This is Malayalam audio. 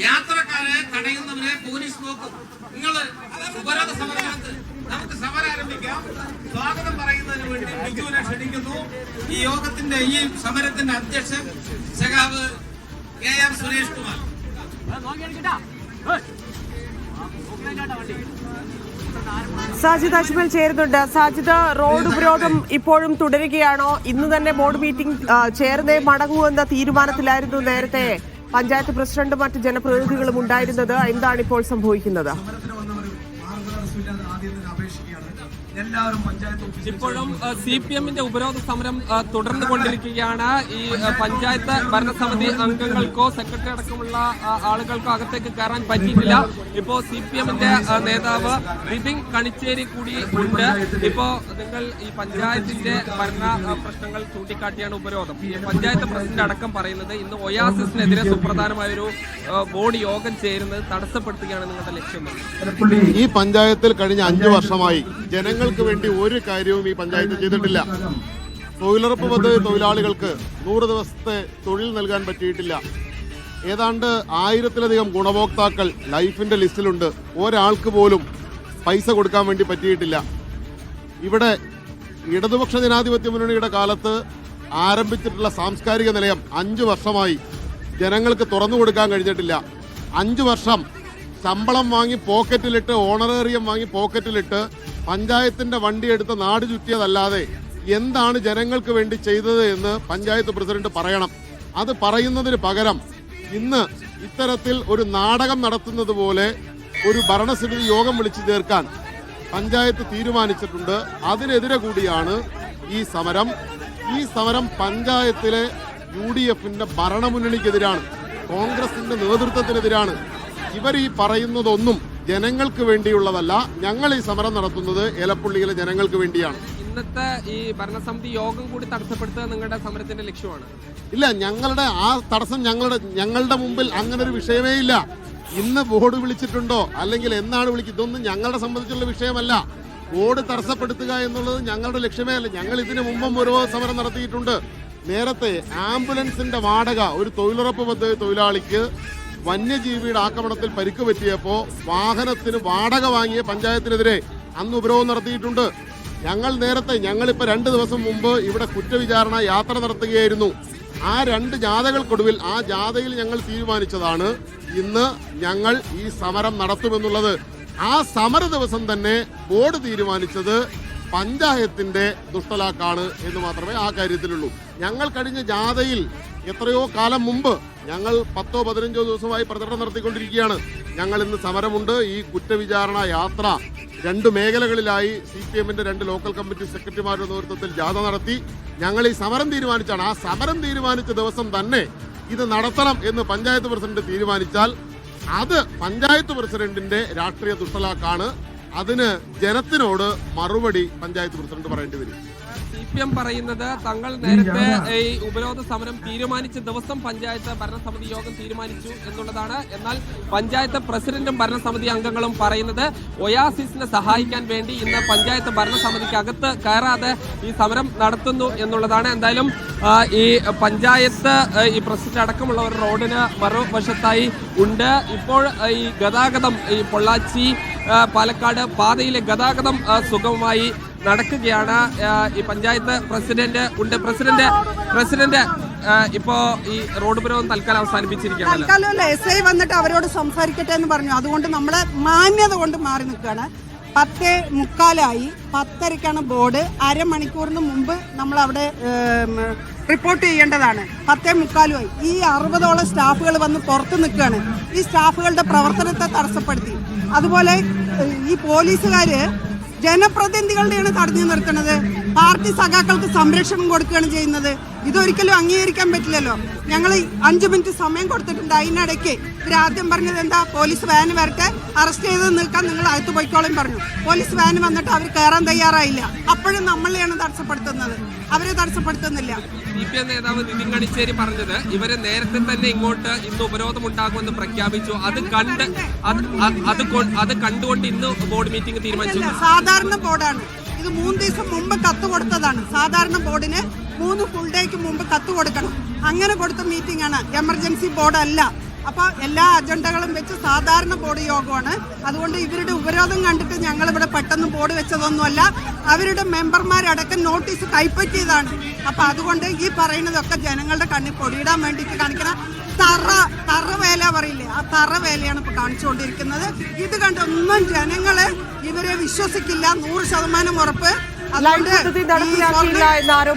യാത്രക്കാരെ തടയുന്നവരെ പോലീസ് നോക്കും. നിങ്ങൾ ഉപരോധ സമരത്ത് നമുക്ക് സമരം ആരംഭിക്കാം. സ്വാഗതം പറയുന്നതിന് വേണ്ടി ബിജുവിനെ ക്ഷണിക്കുന്നു. ഈ യോഗത്തിന്റെ ഈ സമരത്തിന്റെ അധ്യക്ഷൻ സഖാവ് KR സുരേഷ് കുമാർ. സാജിദ് അജ്മൽ ചേരുന്നുണ്ട്. സാജിദ്, റോഡ് ഉപരോധം ഇപ്പോഴും തുടരുകയാണോ? ഇന്ന് തന്നെ ബോർഡ് മീറ്റിംഗ് ചേർന്നേ മടങ്ങുമെന്ന തീരുമാനത്തിലായിരുന്നു നേരത്തെ പഞ്ചായത്ത് പ്രസിഡന്റും മറ്റ് ജനപ്രതിനിധികളും ഉണ്ടായിരുന്നത്. എന്താണ് ഇപ്പോൾ സംഭവിക്കുന്നത്? ഇപ്പോഴും CPM-ന്റെ ഉപരോധ സമരം തുടർന്നുകൊണ്ടിരിക്കുകയാണ്. ഈ പഞ്ചായത്ത് ഭരണസമിതി അംഗങ്ങൾക്കോ സെക്രട്ടറി അടക്കമുള്ള ആളുകൾക്കോ അകത്തേക്ക് കയറാൻ പറ്റിയിട്ടില്ല. ഇപ്പോ CPM-ന്റെ നേതാവ് വിപിൻ കണിച്ചേരി കൂടി ഉണ്ട്. ഇപ്പോ നിങ്ങൾ ഈ പഞ്ചായത്തിന്റെ ഭരണ പ്രശ്നങ്ങൾ ചൂണ്ടിക്കാട്ടിയാണ് ഉപരോധം. പഞ്ചായത്ത് പ്രസിഡന്റ് അടക്കം പറയുന്നത് ഇന്ന് ഒയാസിസിനെതിരെ സുപ്രധാനമായൊരു ബോർഡ് യോഗം ചേരുന്നത് തടസ്സപ്പെടുത്തുകയാണ് നിങ്ങളുടെ ലക്ഷ്യം. ഈ പഞ്ചായത്തിൽ കഴിഞ്ഞ 5 വർഷമായി ജനങ്ങൾക്ക് വേണ്ടി ഒരു കാര്യവും ഈ പഞ്ചായത്ത് ചെയ്തിട്ടില്ല. തൊഴിലുറപ്പ് പദ്ധതി തൊഴിലാളികൾക്ക് 100 ദിവസത്തെ തൊഴിൽ നൽകാൻ പറ്റിയിട്ടില്ല. ഏതാണ്ട് 1000-ലധികം ഗുണഭോക്താക്കൾ ലൈഫിന്റെ ലിസ്റ്റിലുണ്ട്. ഒരാൾക്ക് പോലും പൈസ കൊടുക്കാൻ വേണ്ടി പറ്റിയിട്ടില്ല. ഇവിടെ ഇടതുപക്ഷ ജനാധിപത്യ മുന്നണിയുടെ കാലത്ത് ആരംഭിച്ചിട്ടുള്ള സാംസ്കാരിക നിലയം 5 വർഷമായി ജനങ്ങൾക്ക് തുറന്നു കൊടുക്കാൻ കഴിഞ്ഞിട്ടില്ല. 5 വർഷം ശമ്പളം വാങ്ങി പോക്കറ്റിലിട്ട്, ഓണറേറിയം വാങ്ങി പോക്കറ്റിലിട്ട് പഞ്ചായത്തിന്റെ വണ്ടിയെടുത്ത് നാട് ചുറ്റിയതല്ലാതെ എന്താണ് ജനങ്ങൾക്ക് വേണ്ടി ചെയ്തത് എന്ന് പഞ്ചായത്ത് പ്രസിഡന്റ് പറയണം. അത് പറയുന്നതിന് പകരം ഇന്ന് ഇത്തരത്തിൽ ഒരു നാടകം നടത്തുന്നത് പോലെ ഒരു ഭരണസമിതി യോഗം വിളിച്ചു ചേർക്കാൻ പഞ്ചായത്ത് തീരുമാനിച്ചിട്ടുണ്ട്. അതിനെതിരെ കൂടിയാണ് ഈ സമരം. ഈ സമരം പഞ്ചായത്തിലെ UDF-ന്റെ ഭരണമുന്നണിക്കെതിരാണ്, കോൺഗ്രസിന്റെ നേതൃത്വത്തിനെതിരാണ്. ഇവർ ഈ പറയുന്നതൊന്നും ജനങ്ങൾക്ക് വേണ്ടിയുള്ളതല്ല. ഞങ്ങൾ ഈ സമരം നടത്തുന്നത് ഏലപ്പുള്ളിയിലെ ജനങ്ങൾക്ക് വേണ്ടിയാണ്. ഇന്നത്തെ ഈ ഭരണസമിതി യോഗം കൂടി തടസ്സപ്പെടുത്തുക നിങ്ങളുടെ സമരത്തിന്റെ ലക്ഷ്യമാണ്? ഇല്ല, ഞങ്ങളുടെ ആ തടസ്സം ഞങ്ങളുടെ മുമ്പിൽ അങ്ങനെ ഒരു വിഷയമേ ഇല്ല. ഇന്ന് ബോർഡ് വിളിച്ചിട്ടുണ്ടോ അല്ലെങ്കിൽ എന്നാണ് വിളിക്കുന്നത്, ഇതൊന്നും ഞങ്ങളെ സംബന്ധിച്ചുള്ള വിഷയമല്ല. ബോർഡ് തടസ്സപ്പെടുത്തുക എന്നുള്ളത് ഞങ്ങളുടെ ലക്ഷ്യമേ അല്ല. ഞങ്ങൾ ഇതിനു മുമ്പും ഒരു സമരം നടത്തിയിട്ടുണ്ട്. നേരത്തെ ആംബുലൻസിന്റെ വാടക ഒരു തൊഴിലുറപ്പ് പദ്ധതി തൊഴിലാളിക്ക് വന്യജീവിയുടെ ആക്രമണത്തിൽ പരിക്ക് പറ്റിയപ്പോൾ വാഹനത്തിന് വാടക വാങ്ങിയ പഞ്ചായത്തിനെതിരെ അന്ന് ഉപരോധം നടത്തിയിട്ടുണ്ട്. ഞങ്ങളിപ്പോൾ 2 ദിവസം മുമ്പ് ഇവിടെ കുറ്റവിചാരണ യാത്ര നടത്തുകയായിരുന്നു. ആ 2 ജാഥകൾക്കൊടുവിൽ ആ ജാഥയിൽ ഞങ്ങൾ തീരുമാനിച്ചതാണ് ഇന്ന് ഞങ്ങൾ ഈ സമരം നടത്തുമെന്നുള്ളത്. ആ സമര ദിവസം തന്നെ ബോർഡ് തീരുമാനിച്ചത് പഞ്ചായത്തിന്റെ ദുഷ്ടലാക്കാണ് എന്ന് മാത്രമേ ആ കാര്യത്തിലുള്ളൂ. ഞങ്ങൾ കഴിഞ്ഞ ജാഥയിൽ എത്രയോ കാലം മുമ്പ് ഞങ്ങൾ 10-15 ദിവസമായി പ്രചരണം നടത്തിക്കൊണ്ടിരിക്കുകയാണ്. ഞങ്ങൾ ഇന്ന് സമരമുണ്ട്. ഈ കുറ്റവിചാരണ യാത്ര 2 മേഖലകളിലായി CPM-ന്റെ 2 ലോക്കൽ കമ്മിറ്റി സെക്രട്ടറിമാരുടെ നേതൃത്വത്തിൽ ജാഥ നടത്തി. ഞങ്ങൾ ഈ സമരം തീരുമാനിച്ചാണ്. ആ സമരം തീരുമാനിച്ച ദിവസം തന്നെ ഇത് നടത്തണം എന്ന് പഞ്ചായത്ത് പ്രസിഡന്റ് തീരുമാനിച്ചാൽ അത് പഞ്ചായത്ത് പ്രസിഡന്റിന്റെ രാഷ്ട്രീയ ദുഷ്ടലാക്കാണ്. അതിന് ജനത്തിനോട് മറുപടി പഞ്ചായത്ത് പ്രസിഡന്റ് പറയേണ്ടി വരും. CPM പറയുന്നത് തങ്ങൾ നേരത്തെ ഈ ഉപരോധ സമരം തീരുമാനിച്ച ദിവസം പഞ്ചായത്ത് ഭരണസമിതി യോഗം തീരുമാനിച്ചു എന്നുള്ളതാണ്. എന്നാൽ പഞ്ചായത്ത് പ്രസിഡന്റും ഭരണസമിതി അംഗങ്ങളും പറയുന്നത് ഒയാസിസിനെ സഹായിക്കാൻ വേണ്ടി ഇന്ന് പഞ്ചായത്ത് ഭരണസമിതിക്കകത്ത് കയറാതെ ഈ സമരം നടത്തുന്നു എന്നുള്ളതാണ്. എന്തായാലും ഈ പഞ്ചായത്ത് ഈ പ്രസിഡന്റ് അടക്കമുള്ളവർ റോഡിന് മറുവശത്തായി ഉണ്ട്. ഇപ്പോൾ ഈ ഗതാഗതം ഈ പൊള്ളാച്ചി പാലക്കാട് പാതയിലെ ഗതാഗതം സുഗമമായി നടക്കുകയാണ്. ഈ പഞ്ചായത്ത് പ്രസിഡന്റ് ഉണ്ട്. പ്രസിഡന്റ് ഇപ്പോ ഈ റോഡ് ഉപരോധം തൽക്കാലം അവസാനിപ്പിച്ചിരിക്കുകയാണ്. തൽക്കാലം SI വന്നിട്ട് അവരോട് സംസാരിക്കട്ടെ എന്ന് പറഞ്ഞു. അതുകൊണ്ട് നമ്മളെ മാന്യത കൊണ്ട് മാറി നിൽക്കുകയാണ്. 10:45 10:30ക്കാണ് ബോർഡ്. അരമണിക്കൂറിന് മുമ്പ് നമ്മൾ അവിടെ റിപ്പോർട്ട് ചെയ്യേണ്ടതാണ്. 10:45 ഈ 60ഓളം സ്റ്റാഫുകൾ വന്ന് പുറത്ത് നിൽക്കുകയാണ്. ഈ സ്റ്റാഫുകളുടെ പ്രവർത്തനത്തെ തടസ്സപ്പെടുത്തി. അതുപോലെ ഈ പോലീസുകാര് ജനപ്രതിനിധികളുടെയാണ് തടഞ്ഞു നിർത്തുന്നത്. പാർട്ടി സഖാക്കൾക്ക് സംരക്ഷണം കൊടുക്കുകയാണ് ചെയ്യുന്നത്. ഇതൊരിക്കലും അംഗീകരിക്കാൻ പറ്റില്ലല്ലോ. ഞങ്ങൾ 5 മിനിറ്റ് സമയം കൊടുത്തിട്ടുണ്ട്. അതിനിടയ്ക്ക് ഇവരാദ്യം പറഞ്ഞത് എന്താ, പോലീസ് വാന് വരട്ടെ, അറസ്റ്റ് ചെയ്ത് നിൽക്കാൻ നിങ്ങൾ അകത്ത് പോയിക്കോളും പറഞ്ഞു. പോലീസ് വാന് വന്നിട്ട് അവർ കയറാൻ തയ്യാറായില്ല. അപ്പോഴും നമ്മളെയാണ് തടസ്സപ്പെടുത്തുന്നത്, അവരെ തടസ്സപ്പെടുത്തുന്നില്ല. CPM നേതാവ് വിപിൻ കണിച്ചേരി പറഞ്ഞത് ഇവരെ നേരത്തെ തന്നെ ഇങ്ങോട്ട് ഇന്ന് ഉപരോധം ഉണ്ടാകുമെന്ന് പ്രഖ്യാപിച്ചു. അത് കണ്ടുകൊണ്ട് ഇന്ന് ബോർഡ് മീറ്റിംഗ് തീരുമാനിച്ചു. സാധാരണ ബോർഡാണ് ഇത്. 3 ദിവസം മുമ്പ് കത്ത് കൊടുത്തതാണ്. സാധാരണ ബോർഡിന് 3 ഫുൾ ഡേക്ക് മുമ്പ് കത്ത് കൊടുക്കണം. അങ്ങനെ കൊടുത്ത മീറ്റിംഗ് ആണ്, എമർജൻസി ബോർഡ് അല്ല. അപ്പോൾ എല്ലാ അജണ്ടകളും വെച്ച് സാധാരണ ബോർഡ് യോഗമാണ്. അതുകൊണ്ട് ഇവരുടെ ഉപരോധം കണ്ടിട്ട് ഞങ്ങളിവിടെ പെട്ടെന്ന് ബോർഡ് വെച്ചതൊന്നുമല്ല, അവരുടെ മെമ്പർമാരടക്കം നോട്ടീസ് കൈപ്പറ്റിയതാണ്. അപ്പം അതുകൊണ്ട് ഈ പറയുന്നതൊക്കെ ജനങ്ങളുടെ കണ്ണിൽ പൊടിയിടാൻ വേണ്ടിയിട്ട് കാണിക്കുന്ന തറ വേല പറയില്ലേ, ആ തറ വേലയാണ് ഇപ്പോൾ കാണിച്ചുകൊണ്ടിരിക്കുന്നത്. ഇത് കണ്ടൊന്നും ജനങ്ങള് ഇവരെ വിശ്വസിക്കില്ല, 100% ഉറപ്പ്. നടപ്പിലാക്കിയില്ല എന്നാരും